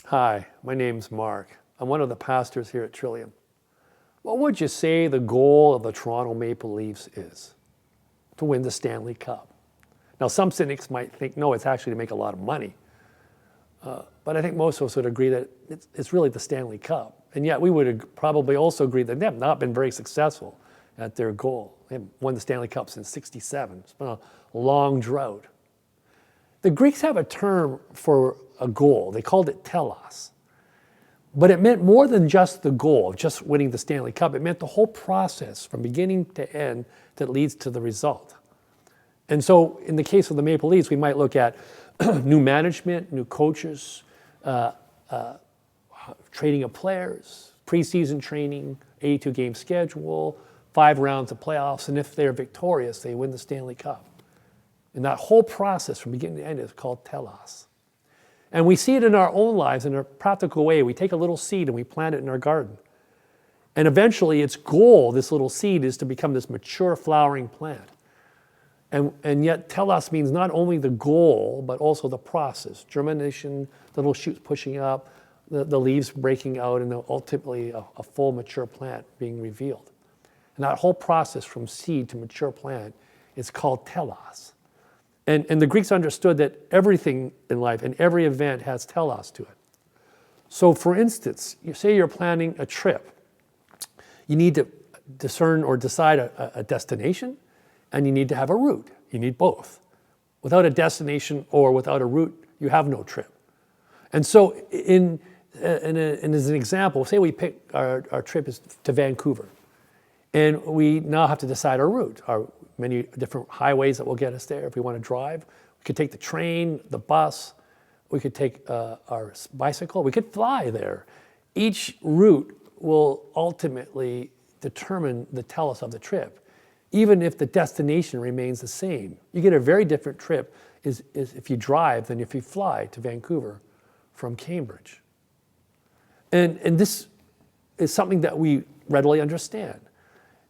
Hi, my name's Mark. I'm one of the pastors here at Trillium. What would you say the goal of the Toronto Maple Leafs is? To win the Stanley Cup. Now, some cynics might think, no, it's actually to make a lot of money. But I think most of us would agree that it's really the Stanley Cup. And yet we would probably also agree that they have not been very successful at their goal. They haven't won the Stanley Cup since '67. It's been a long drought. The Greeks have a term for a goal. They called it telos. But it meant more than just the goal of just winning the Stanley Cup. It meant the whole process from beginning to end that leads to the result. And so in the case of the Maple Leafs, we might look at new management, new coaches, training of players, preseason training, 82-game schedule, 5 rounds of playoffs, and if they're victorious, they win the Stanley Cup. And that whole process from beginning to end is called telos. And we see it in our own lives in a practical way. We take a little seed and we plant it in our garden. And eventually its goal, this little seed, is to become this mature flowering plant. And yet telos means not only the goal, but also the process. Germination, the little shoots pushing up, the leaves breaking out, and ultimately a full mature plant being revealed. And that whole process from seed to mature plant is called telos. And the Greeks understood that everything in life and every event has telos to it. So for instance, you say you're planning a trip. You need to discern or decide a destination, and you need to have a route. You need both. Without a destination or without a route, you have no trip. And so and as an example, say we pick our trip is to Vancouver, and we now have to decide our route. Many different highways that will get us there. If we want to drive, we could take the train, the bus, we could take our bicycle, we could fly there. Each route will ultimately determine the telos of the trip, even if the destination remains the same. You get a very different trip is if you drive than if you fly to Vancouver from Cambridge. And this is something that we readily understand.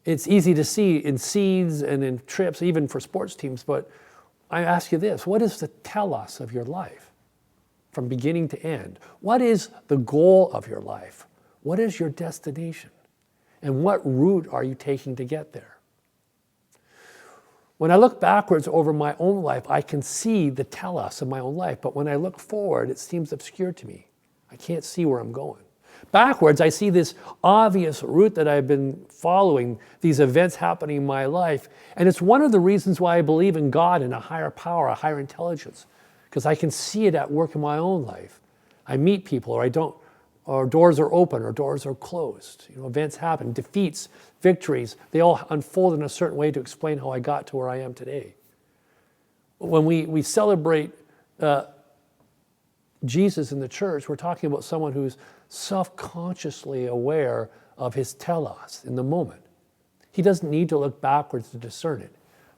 It's easy to see in seeds and in trips, even for sports teams, but I ask you this, what is the telos of your life from beginning to end? What is the goal of your life? What is your destination? And what route are you taking to get there? When I look backwards over my own life, I can see the telos of my own life, but when I look forward, it seems obscure to me. I can't see where I'm going. Backwards, I see this obvious route that I've been following, these events happening in my life. And it's one of the reasons why I believe in God and a higher power, a higher intelligence, because I can see it at work in my own life. I meet people or I don't, or doors are open or doors are closed. Events happen, defeats, victories, they all unfold in a certain way to explain how I got to where I am today. When we celebrate Jesus in the church, we're talking about someone who's self-consciously aware of his telos in the moment. He doesn't need to look backwards to discern it,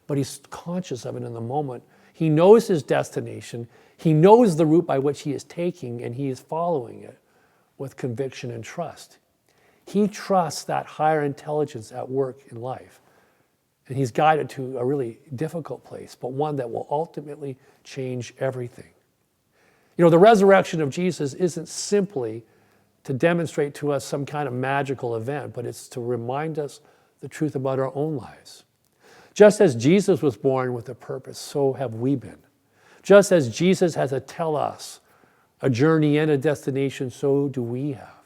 but he's conscious of it in the moment. He knows his destination. He knows the route by which he is taking, and he is following it with conviction and trust. He trusts that higher intelligence at work in life. And he's guided to a really difficult place, but one that will ultimately change everything. The resurrection of Jesus isn't simply to demonstrate to us some kind of magical event, but it's to remind us the truth about our own lives. Just as Jesus was born with a purpose, so have we been. Just as Jesus has a telos, a journey and a destination, so do we have.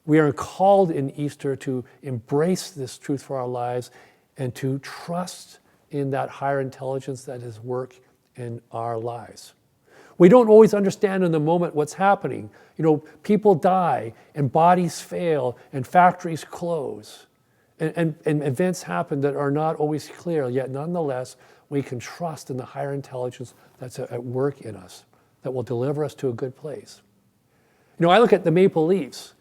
We are called in Easter to embrace this truth for our lives and to trust in that higher intelligence that is work in our lives. We don't always understand in the moment what's happening. People die and bodies fail and factories close and events happen that are not always clear, yet nonetheless, we can trust in the higher intelligence that's at work in us that will deliver us to a good place. I look at the Maple Leafs.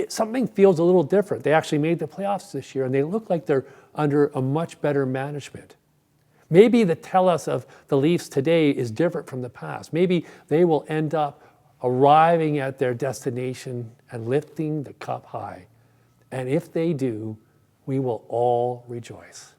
Something feels a little different. They actually made the playoffs this year and they look like they're under a much better management. Maybe the telos of the Leafs today is different from the past. Maybe they will end up arriving at their destination and lifting the cup high. And if they do, we will all rejoice.